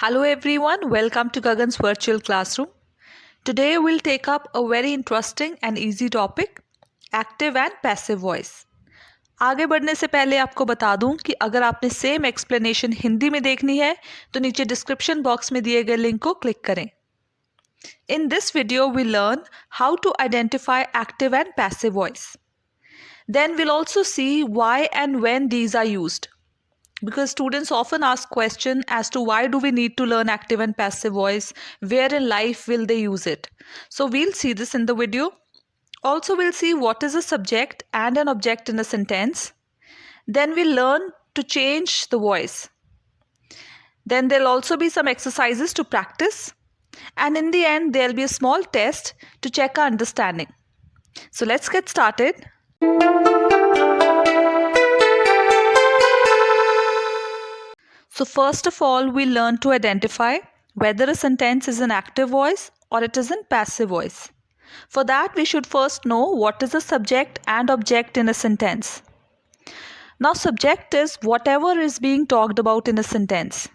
Hello everyone, welcome to Gagan's virtual classroom. Today we'll take up a very interesting and easy topic, active and passive voice. आगे बढ़ने से पहले आपको बता दूं कि अगर आपने सेम एक्सप्लेनेशन हिंदी में देखनी है तो नीचे डिस्क्रिप्शन बॉक्स में दिए गए लिंक को क्लिक करें. In this video we learn how to identify active and passive voice. Then we'll also see why and when these are used. Because students often ask question as to why do we need to learn active and passive voice, where in life will they use it. So we'll see this in the video. Also we'll see what is a subject and an object in a sentence. Then we'll learn to change the voice. Then there'll also be some exercises to practice. And in the end there'll be a small test to check our understanding. So let's get started. So first of all, we learn to identify whether a sentence is an active voice or it is in passive voice. For that, we should first know what is the subject and object in a sentence. Now, subject is whatever is being talked about in a sentence.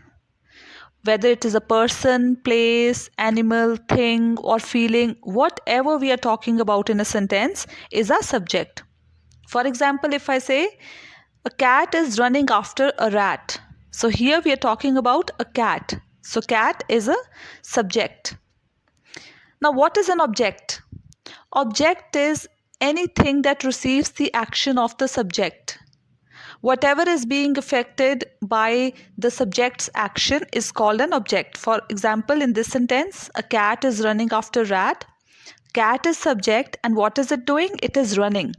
Whether it is a person, place, animal, thing or feeling, whatever we are talking about in a sentence is our subject. For example, if I say, a cat is running after a rat. So here we are talking about a cat. So cat is a subject. Now what is an object? Object is anything that receives the action of the subject. Whatever is being affected by the subject's action is called an object. For example, in this sentence, a cat is running after rat. Cat is subject and what is it doing? It is running.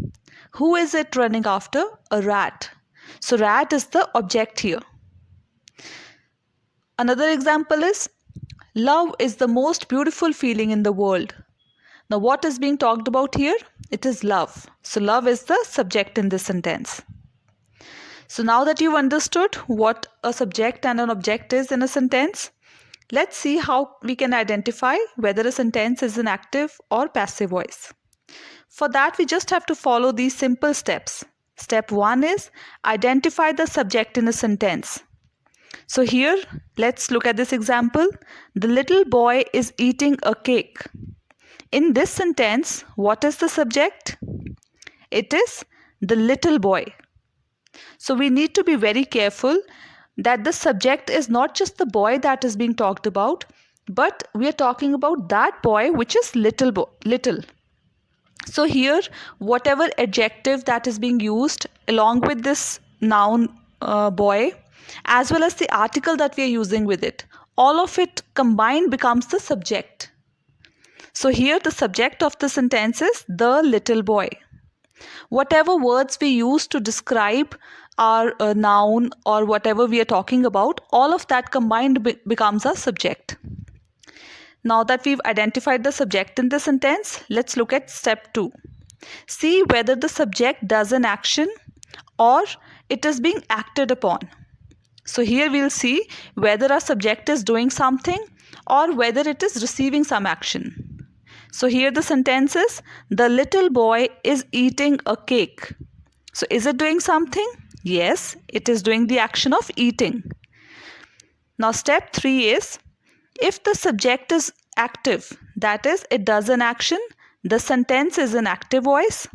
Who is it running after? A rat. So rat is the object here. Another example is, love is the most beautiful feeling in the world. Now what is being talked about here? It is love. So love is the subject in this sentence. So now that you've understood what a subject and an object is in a sentence, let's see how we can identify whether a sentence is an active or passive voice. For that, we just have to follow these simple steps. Step 1 is identify the subject in a sentence. So here, let's look at this example. The little boy is eating a cake. In this sentence, what is the subject? It is the little boy. So we need to be very careful that the subject is not just the boy that is being talked about, but we are talking about that boy which is little. So here, whatever adjective that is being used along with this noun boy, as well as the article that we are using with it, all of it combined becomes the subject. So here the subject of the sentence is the little boy. Whatever words we use to describe our noun or whatever we are talking about, all of that combined becomes our subject. Now that we've identified the subject in the sentence, let's look at step 2. See whether the subject does an action or it is being acted upon. So here we'll see whether our subject is doing something or whether it is receiving some action. So here the sentence is, the little boy is eating a cake. So is it doing something? Yes, it is doing the action of eating. Now step 3 is, if the subject is active, that is, it does an action, the sentence is an active voice.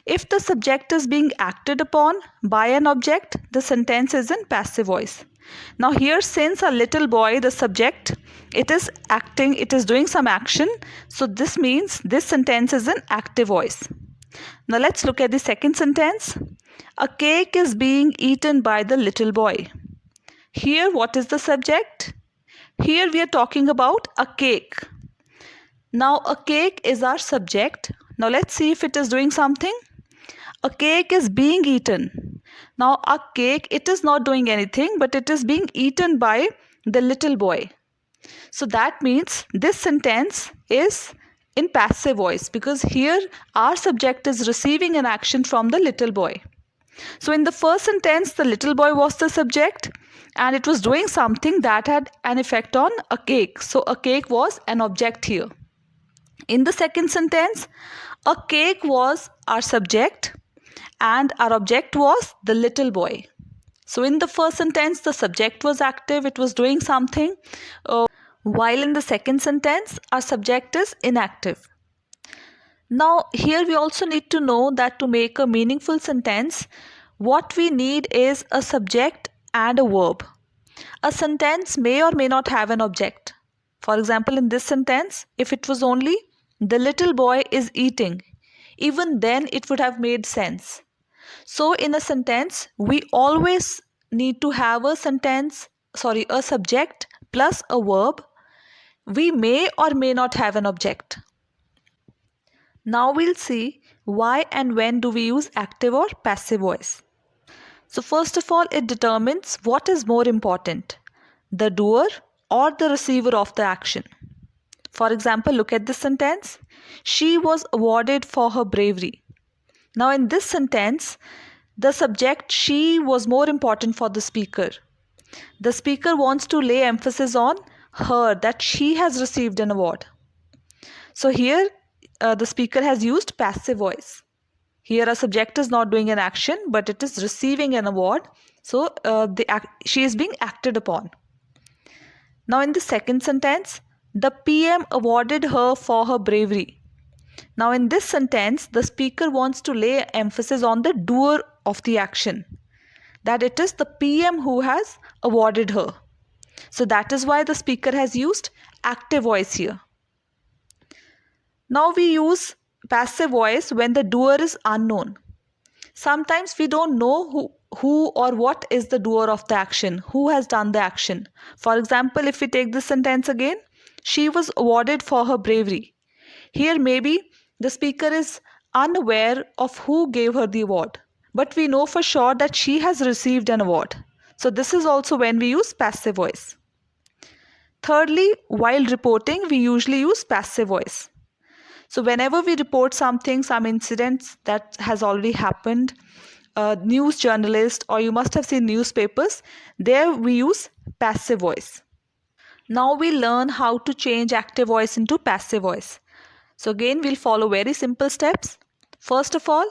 If the subject is being acted upon by an object, the sentence is in passive voice. Now here, since a little boy, the subject, it is acting, it is doing some action. So this means this sentence is in active voice. Now let's look at the second sentence. A cake is being eaten by the little boy. Here, what is the subject? Here we are talking about a cake. Now a cake is our subject. Now let's see if it is doing something. A cake is being eaten. Now a cake, it is not doing anything, but it is being eaten by the little boy. So that means this sentence is in passive voice because here our subject is receiving an action from the little boy. So in the first sentence, the little boy was the subject and it was doing something that had an effect on a cake. So a cake was an object here. In the second sentence, a cake was our subject and our object was the little boy. So in the first sentence, the subject was active, it was doing something, while in the second sentence, our subject is inactive. Now, here we also need to know that to make a meaningful sentence, what we need is a subject and a verb. A sentence may or may not have an object. For example, in this sentence, if it was only the little boy is eating, even then it would have made sense. So, in a sentence, we always need to have a subject plus a verb. We may or may not have an object. Now we'll see why and when do we use active or passive voice. So first of all, it determines what is more important, the doer or the receiver of the action. For example, look at this sentence. She was awarded for her bravery. Now in this sentence, the subject she was more important for the speaker. The speaker wants to lay emphasis on her, that she has received an award. So here the speaker has used passive voice. Here a subject is not doing an action, but it is receiving an award. So she is being acted upon. Now in the second sentence, the PM awarded her for her bravery. Now in this sentence, the speaker wants to lay emphasis on the doer of the action, that it is the PM who has awarded her. So that is why the speaker has used active voice here. Now we use passive voice when the doer is unknown. Sometimes we don't know who or what is the doer of the action, who has done the action. For example, if we take this sentence again, she was awarded for her bravery. Here maybe the speaker is unaware of who gave her the award, but we know for sure that she has received an award. So this is also when we use passive voice. Thirdly, while reporting, we usually use passive voice. So whenever we report something, some incidents that has already happened, news journalist, or you must have seen newspapers, there we use passive voice. Now we learn how to change active voice into passive voice. So again, we'll follow very simple steps. First of all,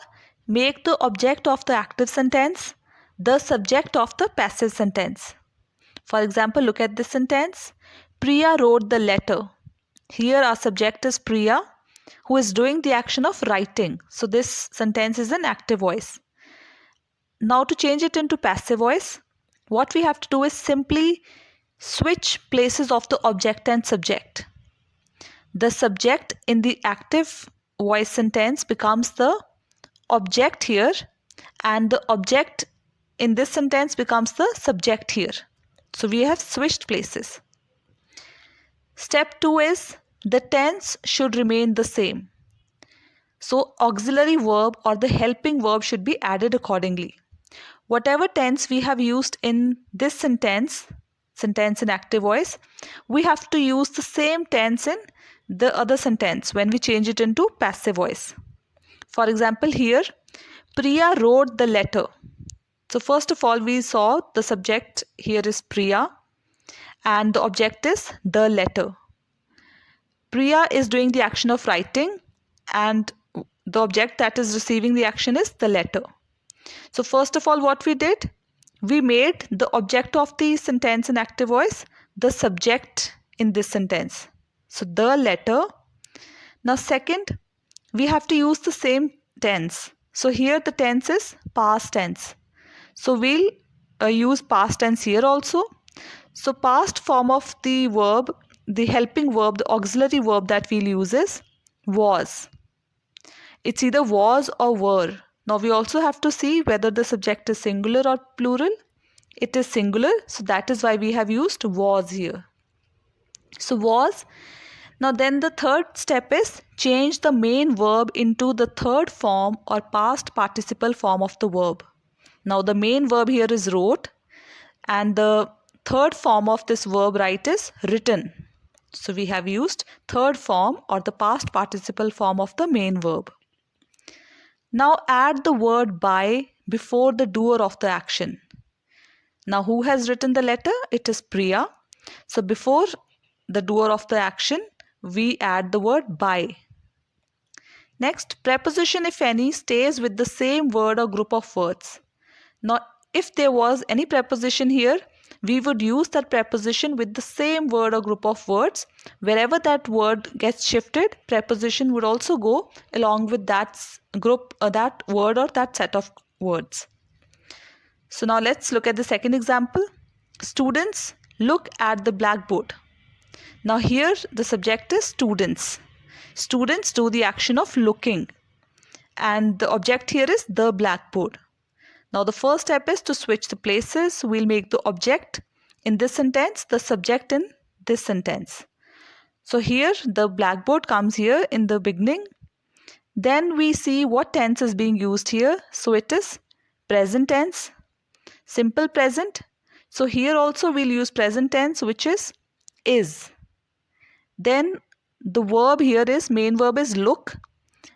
make the object of the active sentence the subject of the passive sentence. For example, look at this sentence. Priya wrote the letter. Here our subject is Priya, who is doing the action of writing. So this sentence is an active voice. Now to change it into passive voice, what we have to do is simply switch places of the object and subject. The subject in the active voice sentence becomes the object here, and the object in this sentence becomes the subject here. So we have switched places. Step 2 is the tense should remain the same. So auxiliary verb or the helping verb should be added accordingly. Whatever tense we have used in this sentence in active voice, we have to use the same tense in the other sentence when we change it into passive voice. For example, here, Priya wrote the letter. So first of all, we saw the subject here is Priya and the object is the letter. Priya is doing the action of writing and the object that is receiving the action is the letter. So first of all, what we did, we made the object of the sentence in active voice the subject in this sentence. So the letter. Now second, we have to use the same tense. So here the tense is past tense. So we'll use past tense here also. So past form of the verb, the helping verb, the auxiliary verb that we'll use is was. It's either was or were. Now we also have to see whether the subject is singular or plural. It is singular, so that is why we have used was here. So was. Now then the third step is change the main verb into the third form or past participle form of the verb. Now the main verb here is wrote and the third form of this verb write is written. So we have used third form or the past participle form of the main verb. Now add the word by before the doer of the action. Now who has written the letter? It is Priya. So before the doer of the action, we add the word by. Next, preposition if any stays with the same word or group of words. Now if there was any preposition here, we would use that preposition with the same word or group of words. Wherever that word gets shifted, preposition would also go along with that group, that word or that set of words. So now let's look at the second example. Students, look at the blackboard. Now here the subject is students. Students do the action of looking, and the object here is the blackboard. Now the first step is to switch the places. We'll make the object in this sentence the subject in this sentence. So here the blackboard comes here in the beginning. Then we see what tense is being used here. So it is present tense, simple present. So here also we'll use present tense, which is. Then the verb here is, main verb is look.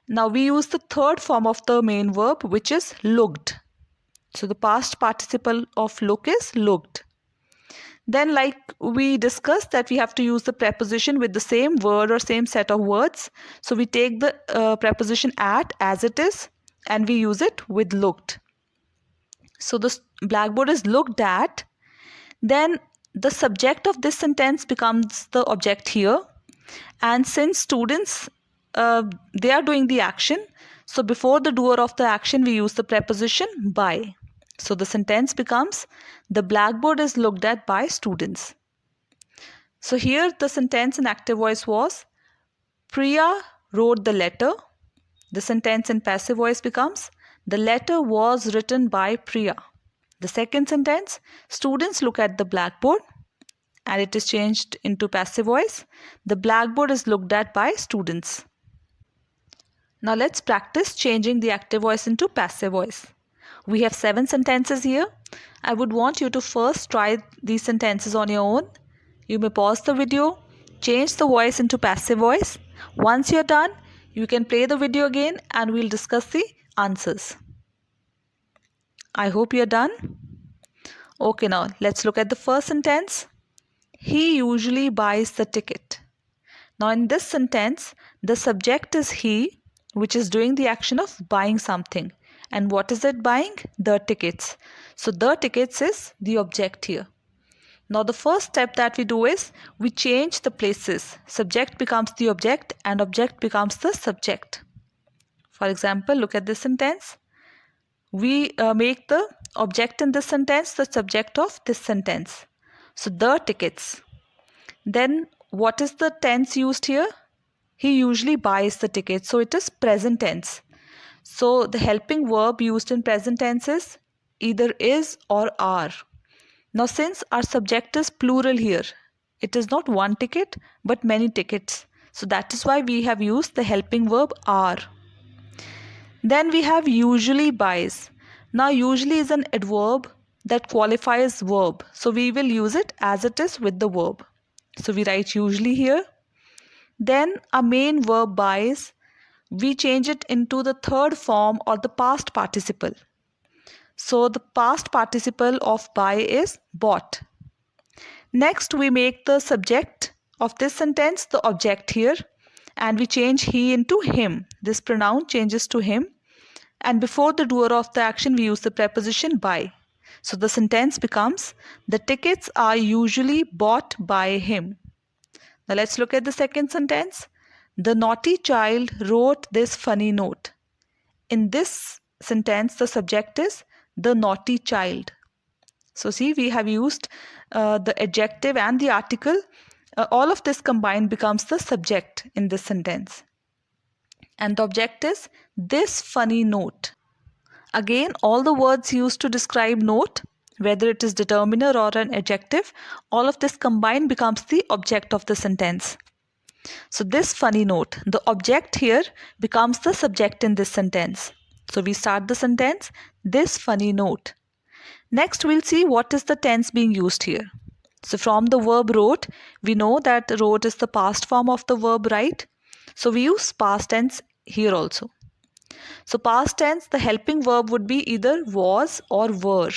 Now we use the third form of the main verb, which is looked. So the past participle of look is looked. Then, like we discussed, that we have to use the preposition with the same word or same set of words. So we take the preposition at as it is and we use it with looked. So the blackboard is looked at. Then the subject of this sentence becomes the object here. And since students, they are doing the action, so before the doer of the action, we use the preposition by. So the sentence becomes, the blackboard is looked at by students. So here the sentence in active voice was, Priya wrote the letter. The sentence in passive voice becomes, the letter was written by Priya. The second sentence, students look at the blackboard, and it is changed into passive voice. The blackboard is looked at by students. Now let's practice changing the active voice into passive voice. We have 7 sentences here. I would want you to first try these sentences on your own. You may pause the video, change the voice into passive voice. Once you're done, you can play the video again and we'll discuss the answers. I hope you're done. Okay, now let's look at the first sentence. He usually buys the ticket. Now in this sentence, the subject is he, which is doing the action of buying something. And what is it buying? The tickets. So the tickets is the object here. Now the first step that we do is we change the places. Subject becomes the object and object becomes the subject. For example, look at this sentence. We make the object in this sentence the subject of this sentence. So the tickets. Then what is the tense used here? He usually buys the tickets. So it is present tense. So the helping verb used in present tense is either is or are. Now since our subject is plural here, it is not one ticket but many tickets. So that is why we have used the helping verb are. Then we have usually buys. Now usually is an adverb that qualifies verb. So we will use it as it is with the verb. So we write usually here. Then our main verb buys, we change it into the third form or the past participle. So the past participle of buy is bought. Next we make the subject of this sentence the object here and we change he into him. This pronoun changes to him and before the doer of the action we use the preposition by. So the sentence becomes, the tickets are usually bought by him. Now let's look at the second sentence. The naughty child wrote this funny note. In this sentence, the subject is the naughty child. So see, we have used the adjective and the article. All of this combined becomes the subject in this sentence. And the object is this funny note. Again, all the words used to describe note, whether it is determiner or an adjective, all of this combined becomes the object of the sentence. So this funny note, the object here becomes the subject in this sentence. So we start the sentence, this funny note. Next we'll see what is the tense being used here. So from the verb wrote, we know that wrote is the past form of the verb write. So we use past tense here also. So past tense, the helping verb would be either was or were.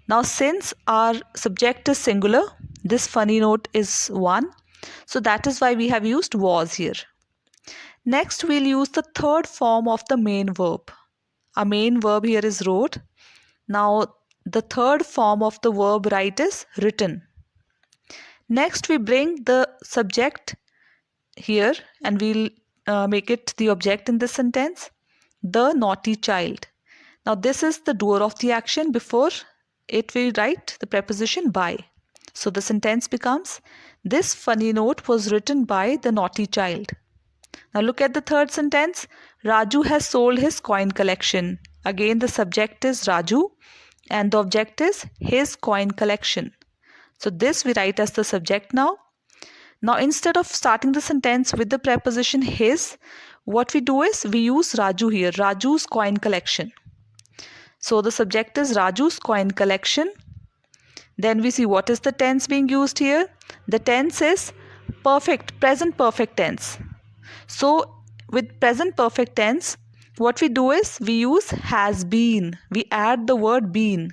Now since our subject is singular, this funny note is one. So that is why we have used was here. Next we'll use the third form of the main verb. Our main verb here is wrote. Now the third form of the verb write is written. Next, we bring the subject here and we'll make it the object in this sentence. The naughty child. Now this is the doer of the action. Before it we write the preposition by. So the sentence becomes, this funny note was written by the naughty child. Now look at the third sentence. Raju has sold his coin collection. Again the subject is Raju and the object is his coin collection. So this we write as the subject now. Now instead of starting the sentence with the preposition his, what we do is we use Raju here, Raju's coin collection. So the subject is Raju's coin collection. Then we see what is the tense being used here. The tense is perfect, present perfect tense. So with present perfect tense, what we do is we use has been. We add the word been.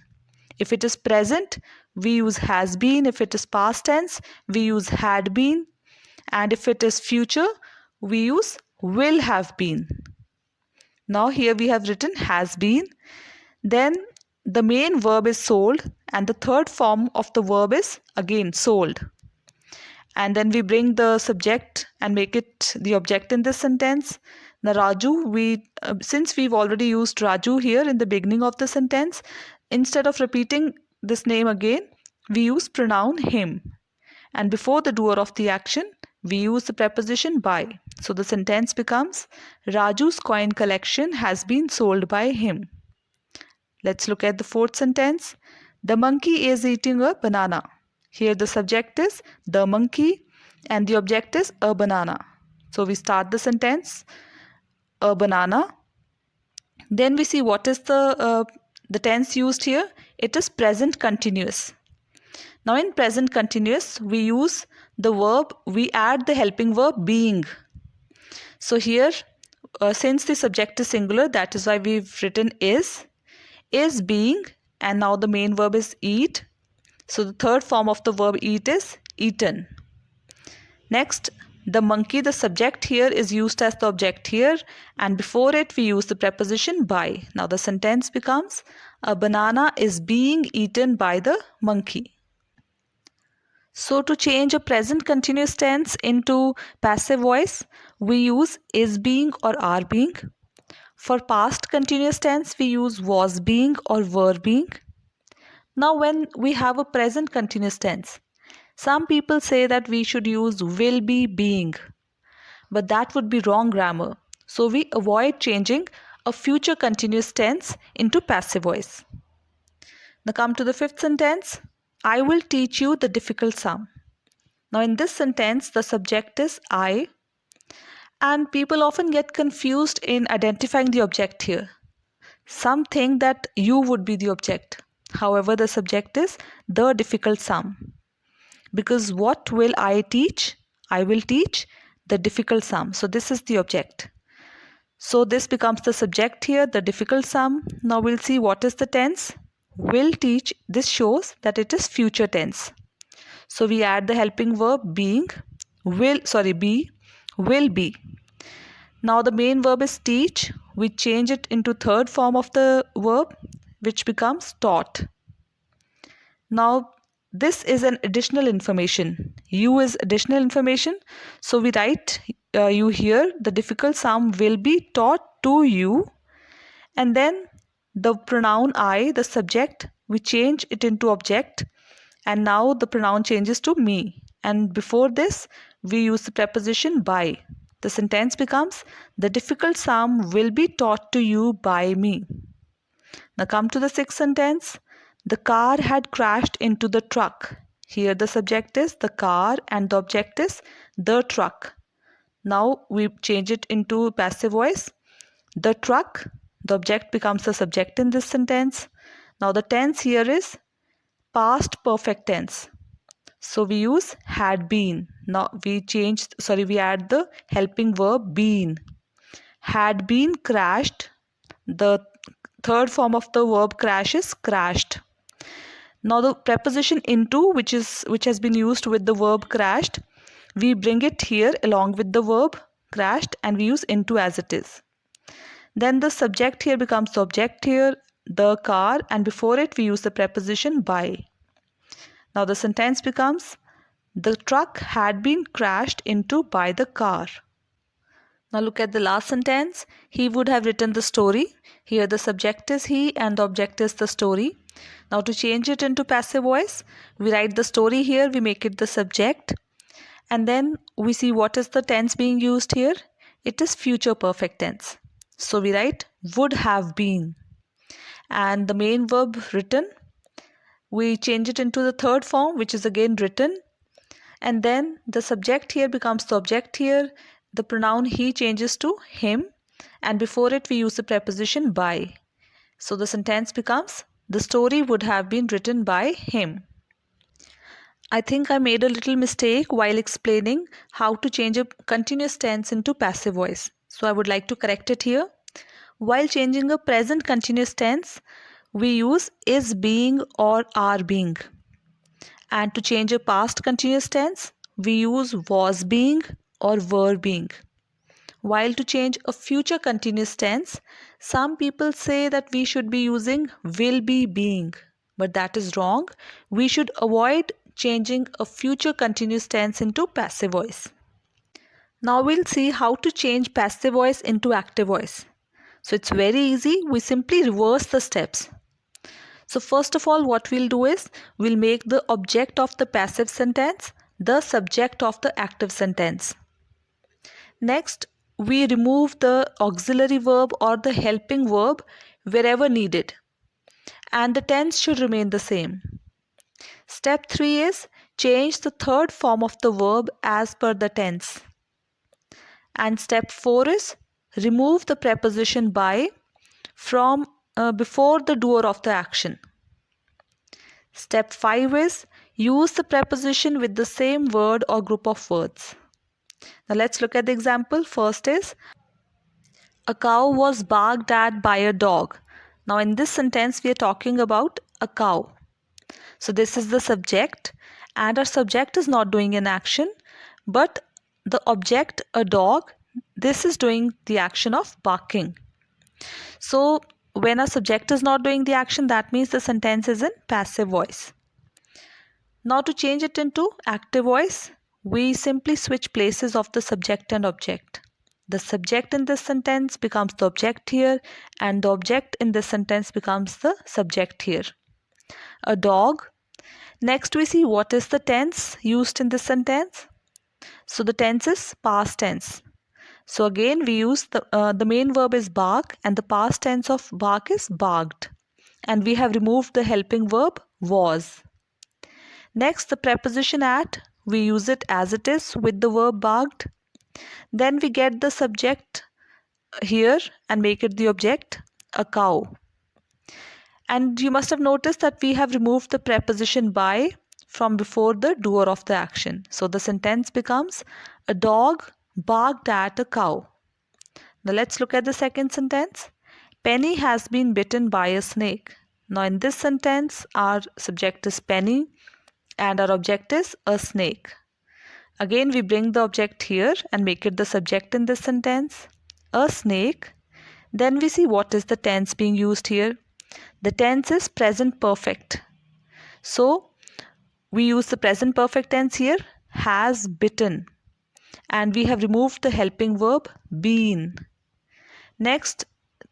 If it is present, we use has been. If it is past tense, we use had been. And if it is future, we use will have been. Now here we have written has been. Then the main verb is sold and the third form of the verb is again sold. And then we bring the subject and make it the object in this sentence. Now Raju, since we've already used Raju here in the beginning of the sentence, instead of repeating this name again, we use pronoun him. And before the doer of the action, we use the preposition by. So the sentence becomes, Raju's coin collection has been sold by him. Let's look at the fourth sentence. The monkey is eating a banana. Here the subject is the monkey and the object is a banana. So we start the sentence, a banana. Then we see what is the tense used here. It is present continuous. Now in present continuous, we use the verb, we add the helping verb being. So here, since the subject is singular, that is why we've written is being, and now the main verb is eat. So the third form of the verb eat is eaten. Next, the monkey, the subject here is used as the object here, and before it we use the preposition by. Now the sentence becomes, a banana is being eaten by the monkey. So to change a present continuous tense into passive voice, we use is being or are being. For past continuous tense, we use was being or were being. Now when we have a present continuous tense, some people say that we should use will be being, but that would be wrong grammar. So we avoid changing a future continuous tense into passive voice. Now come to the fifth sentence. I will teach you the difficult sum. Now in this sentence, the subject is I. And people often get confused in identifying the object here. Some think that you would be the object. However, the subject is the difficult sum. Because what will I teach? I will teach the difficult sum. So this is the object. So this becomes the subject here, the difficult sum. Now we'll see what is the tense. Will teach, this shows that it is future tense. So we add the helping verb being, be, will be. Now the main verb is teach. We change it into third form of the verb, which becomes taught. Now this is an additional information. You is additional information. So we write you here. The difficult sum will be taught to you. And then the pronoun I, the subject, we change it into object. And now the pronoun changes to me. And before this, we use the preposition by. The sentence becomes, the difficult sum will be taught to you by me. Now come to the sixth sentence. The car had crashed into the truck. Here the subject is the car and the object is the truck. Now we change it into passive voice. The truck, the object becomes the subject in this sentence. Now the tense here is past perfect tense. So we use had been. Now we add the helping verb been. Had been crashed. The third form of the verb crash is crashed. Now the preposition into, which has been used with the verb crashed, we bring it here along with the verb crashed and we use into as it is. Then the subject here becomes the object here. the car, and before it we use the preposition by. Now the sentence becomes, the truck had been crashed into by the car. Now look at the last sentence. He would have written the story. Here the subject is he and the object is the story. Now to change it into passive voice, we write the story here, we make it the subject. And then we see what is the tense being used here. It is future perfect tense. So we write would have been. And the main verb written, we change it into the third form, which is again written. And then the subject here becomes the object here. The pronoun he changes to him, and before it we use the preposition by. So the sentence becomes, the story would have been written by him. I think I made a little mistake while explaining how to change a continuous tense into passive voice. So I would like to correct it here. While changing a present continuous tense, we use is being or are being. And to change a past continuous tense, we use was being or were being. While to change a future continuous tense, some people say that we should be using will be being, but that is wrong. We should avoid changing a future continuous tense into passive voice. Now we'll see how to change passive voice into active voice. So it's very easy. We simply reverse the steps. So first of all, what we'll do is we'll make the object of the passive sentence the subject of the active sentence. Next, we remove the auxiliary verb or the helping verb wherever needed, and the tense should remain the same. Step 3 is change the third form of the verb as per the tense. And step 4 is remove the preposition by from before the doer of the action. Step 5 is use the preposition with the same word or group of words. Now let's look at the example. First is, a cow was barked at by a dog. Now in this sentence we are talking about a cow. So this is the subject, and our subject is not doing an action, but the object, a dog, this is doing the action of barking. So when a subject is not doing the action, that means the sentence is in passive voice. Now to change it into active voice, we simply switch places of the subject and object. The subject in this sentence becomes the object here, and the object in this sentence becomes the subject here. A dog. Next we see what is the tense used in this sentence. So the tense is past tense. So again we use the main verb is bark, and the past tense of bark is barked. And we have removed the helping verb was. Next, the preposition at, we use it as it is with the verb barked. Then we get the subject here and make it the object, a cow. And you must have noticed that we have removed the preposition by from before the doer of the action. So the sentence becomes, a dog barked at a cow. Now let's look at the second sentence. Penny has been bitten by a snake. Now in this sentence, our subject is Penny and our object is a snake. Again, we bring the object here and make it the subject in this sentence, a snake. Then we see what is the tense being used here. The tense is present perfect. So we use the present perfect tense here, has bitten. And we have removed the helping verb been. Next,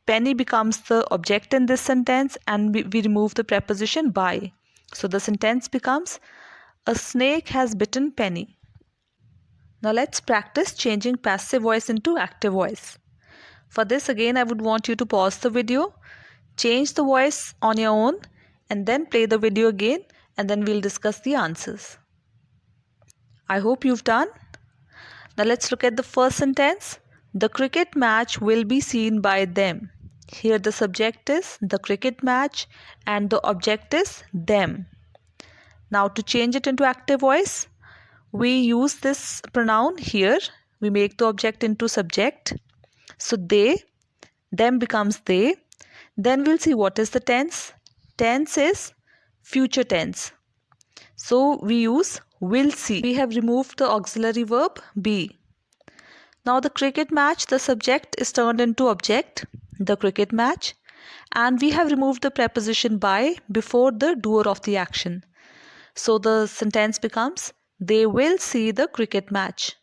Penny becomes the object in this sentence, and we remove the preposition by. So the sentence becomes, a snake has bitten Penny. Now let's practice changing passive voice into active voice. For this, again, I would want you to pause the video, change the voice on your own, and then play the video again, and then we'll discuss the answers. I hope you've done. Now let's look at the first sentence. The cricket match will be seen by them. Here the subject is the cricket match and the object is them. Now to change it into active voice, we use this pronoun here. We make the object into subject. So they, them becomes they. Then we'll see what is the tense. Tense is future tense. So we use will see. We have removed the auxiliary verb be. Now the cricket match, the subject is turned into object, the cricket match. and we have removed the preposition by before the doer of the action. So the sentence becomes, they will see the cricket match.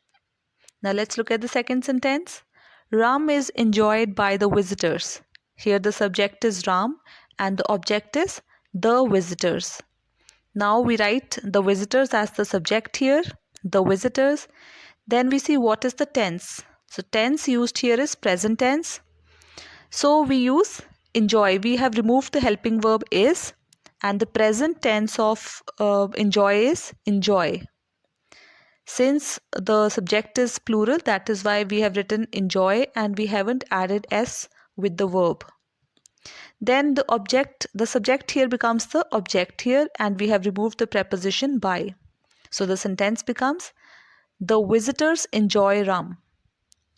Now let's look at the second sentence. Ram is enjoyed by the visitors. Here the subject is Ram and the object is the visitors. Now we write the visitors as the subject here, the visitors. Then we see what is the tense. So tense used here is present tense. So we use enjoy. We have removed the helping verb is, and the present tense of enjoy is enjoy. Since the subject is plural, that is why we have written enjoy and we haven't added s with the verb. Then the subject here becomes the object here, and we have removed the preposition by. So the sentence becomes, the visitors enjoy rum.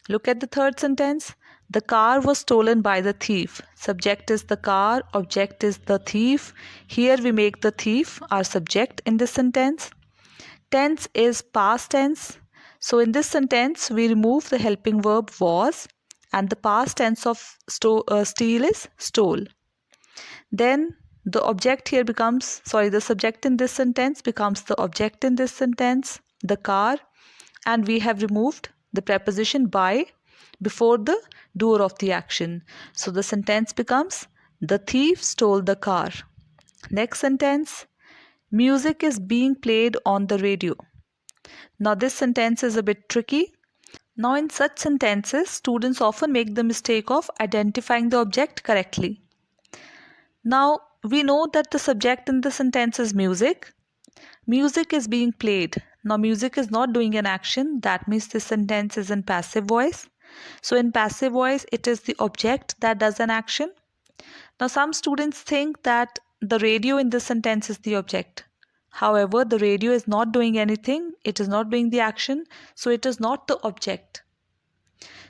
Look at the third sentence. The car was stolen by the thief. Subject is the car, object is the thief. Here we make the thief our subject in this sentence. Tense is past tense. So in this sentence, we remove the helping verb was, and the past tense of steal is stole. Then the object here becomes, the subject in this sentence becomes the object in this sentence, the car, and we have removed the preposition by before the doer of the action. So the sentence becomes, the thief stole the car. Next sentence, music is being played on the radio. Now this sentence is a bit tricky. Now in such sentences, students often make the mistake of identifying the object correctly. Now we know that the subject in the sentence is music. Music is being played. Now music is not doing an action. That means this sentence is in passive voice. So in passive voice, it is the object that does an action. Now some students think that the radio in this sentence is the object. However, the radio is not doing anything. It is not doing the action. So it is not the object.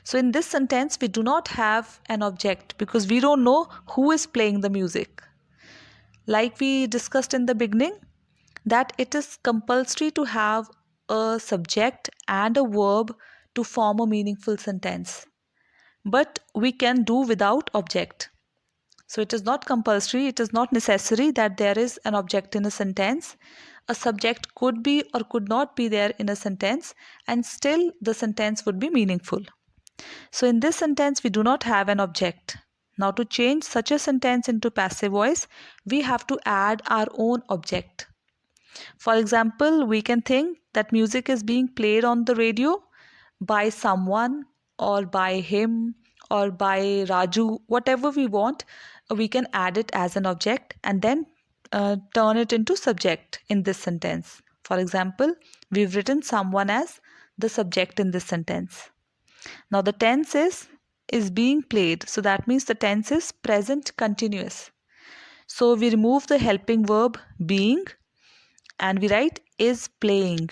So in this sentence, we do not have an object because we don't know who is playing the music. Like we discussed in the beginning, that it is compulsory to have a subject and a verb to form a meaningful sentence. But we can do without object. So it is not compulsory, it is not necessary that there is an object in a sentence. A subject could be or could not be there in a sentence, and still the sentence would be meaningful. So in this sentence, we do not have an object. Now to change such a sentence into passive voice, we have to add our own object. For example, we can think that music is being played on the radio by someone or by him or by Raju, whatever we want, we can add it as an object and then turn it into subject in this sentence. For example, we've written someone as the subject in this sentence. Now the tense is being played. So that means the tense is present continuous. So we remove the helping verb being and we write is playing.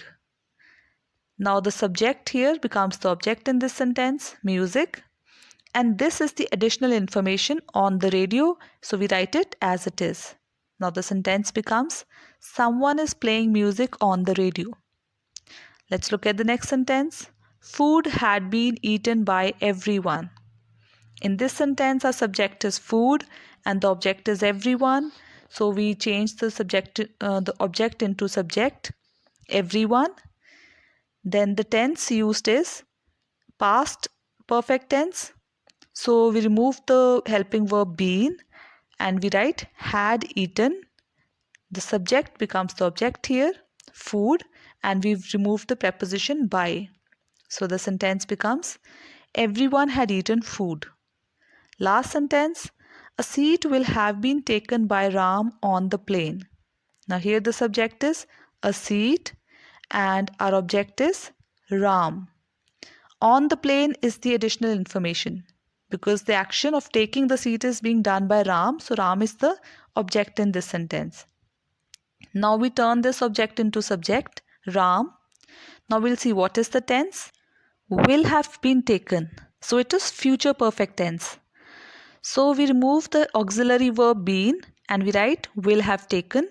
Now the subject here becomes the object in this sentence, music. And this is the additional information on the radio. So we write it as it is. Now the sentence becomes, someone is playing music on the radio. Let's look at the next sentence. Food had been eaten by everyone. In this sentence, our subject is food and the object is everyone. So we change the object into subject, everyone. Then the tense used is past perfect tense. So we remove the helping verb been and we write had eaten. The subject becomes the object here, food, and we've removed the preposition by. So the sentence becomes, everyone had eaten food. Last sentence, a seat will have been taken by Ram on the plane. Now here the subject is a seat and our object is Ram. On the plane is the additional information because the action of taking the seat is being done by Ram. So Ram is the object in this sentence. Now we turn this object into subject, Ram. Now we'll see what is the tense. Will have been taken. So it is future perfect tense. So we remove the auxiliary verb been and we write will have taken.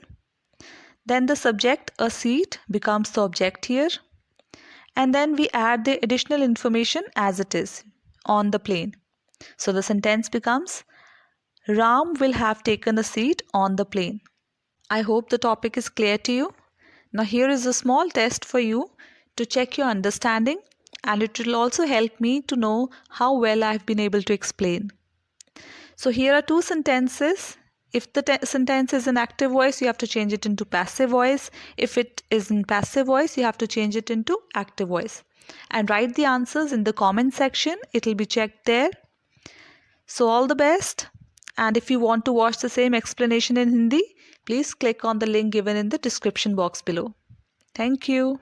Then the subject a seat becomes the object here. And then we add the additional information as it is on the plane. So the sentence becomes Ram will have taken a seat on the plane. I hope the topic is clear to you. Now, here is a small test for you to check your understanding, and it will also help me to know how well I have been able to explain. So, here are two sentences. If the sentence is in active voice, you have to change it into passive voice. If it is in passive voice, you have to change it into active voice. And write the answers in the comment section. It will be checked there. So, all the best. And if you want to watch the same explanation in Hindi, please click on the link given in the description box below. Thank you.